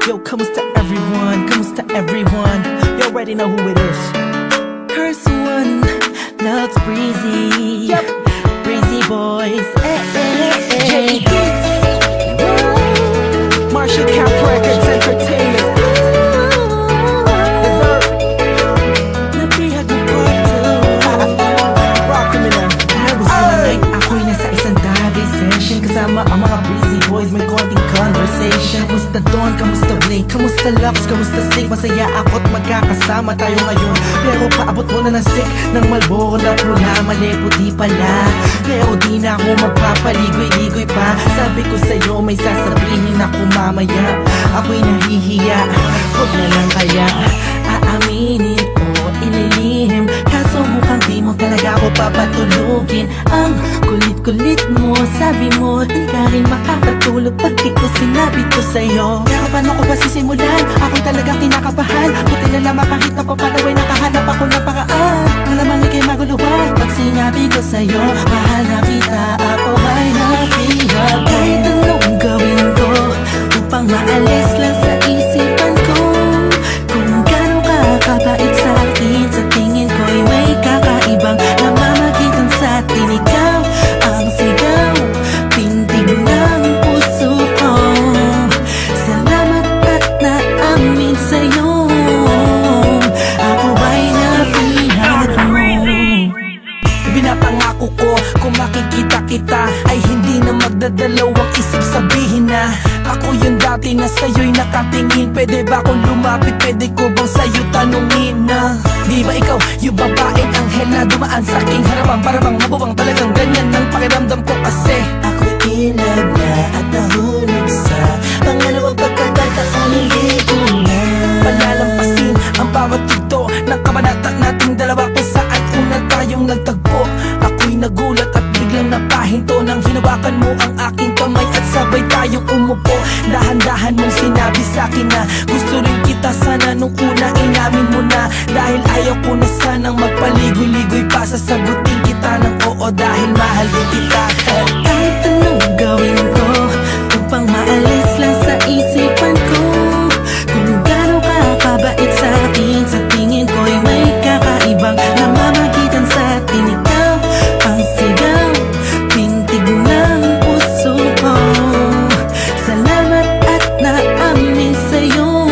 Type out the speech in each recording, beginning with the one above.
Yo, kamusta everyone? Kamusta everyone? You already know who it is. Curse one, loves Breezy. Yep, Breezy boys. J.E. Kids. Marshall Cap Records Entertainment. Dessert. Nabihag mo part 2. Rock criminal. Nervous na night, ako'y nasa isang daddy session. Kasama ang mga Breezy boys, may konting conversation. Kamusta Don? Kamusta Blake? Kamusta Lux? Kamusta Snake? Masaya ako't magkakasama tayo ngayon. Pero paabot mo na ng stick ng Malboro na pula. Mali puti pala, pero di na ako magpapaligoy-ligoy pa. Sabi ko sa'yo may sasabihin ako mamaya. Ako'y nahihiya, huwag na lang kaya aaminin o ililihim. Kaso mukhang di mo talaga ako papatulugin. Ang kulit-kulit mo, sabi mo di ka rin makakatulog pag di ko sinabi ko sa'yo. Pero paano ko ba sisimulan? Ako'y talagang kinakabahan. Buti na lamang kahit napapanaway nakahanap ako ng paraan. Malamang ikay maguluhan pag sinabi ko sa'yo mahal na kita, ako ay napihag. Kahit anong gawin ko upang maalis lang sa isipan ko kung gano'n ka kabait sa akin. Sa tingin ko'y may kakaibang namamagitan sa atin. Ikaw ang sigaw, pintig ng puso ko. Salamat at naamin sa'yo, ako ay napihag mo. Binapangako ko kung makikita kita ay hindi na magdadalawang isip sabihin na ako yung dati na sa'yo'y nakatingin. Pwede ba akong lumapit? Pwede ko bang sa'yo tanungin na di ba ikaw yung babaeng anghel na dumaan sa aking harapan? Para bang mabubang talagang ganyan ng pakiramdam ko kasi ako'y inag na at nahulog sa pangalawang pagkakataong hindi ko na palalampasin ang bawat tugto ng kabanata nating dalawa kung saan una tayong nagtagpo. Ako'y nagulat at biglang napahinto nang hinawakan mo ang aking kamay at sabay tayong umupo. Dahan-dahan mong sinabi sa'kin na gusto rin kita sana nung una inamin mo na. Dahil ayaw ko na sanang magpaligoy-ligoy pa, sasagutin kita ng oo dahil mahal din kita. Kahit anong gawin ko upang maalis lang sa isipan ko kung gano'n ka kabait sa akin. Sa tingin ko'y may kakaibang namamagitan sa atin. Ikaw ang sigaw, pintig ng puso ko. Salamat at naamin sa'yo,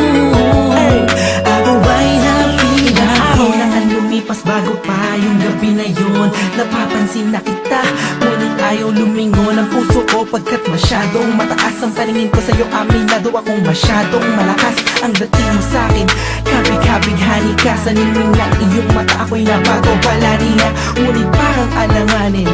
ako ay napihag. Ako na ang lumipas bago pa yung gabi na yun. Napapansin na kita, ngunit ayaw lumingon ang puso ko pagkat masyadong mataas ang paningin ko sa'yo. Aminado akong masyadong malakas ang dating mo sa'kin. Kabig-kabighani ka sa ningning ng iyong mata. Ako'y nabago pala niya, ngunit parang alanganin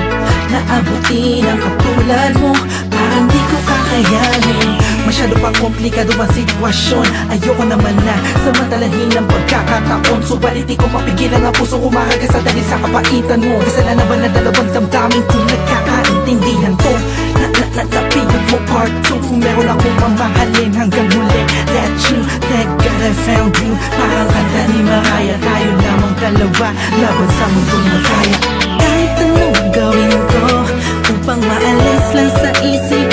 na abutin ang katulad mo. Parang di ko kakayanin, masyado pang komplikado ang sitwasyon. Ayoko naman na samantalahin ang pagkakataon. Subalit di ko mapigilan ang puso umaragas sa dahil sa kapaitan mo. Kasalanan ba na dalawang damdamin kung nagkakaintindihan to? Napigod mo part 2. Kung meron akong mamahalin hanggang huli, that you, thank God I found you. Parang kanta ni Mariah, tayo lamang dalawa laban sa mundong magkaya. Kahit anong gawin ko upang maalis lang sa isip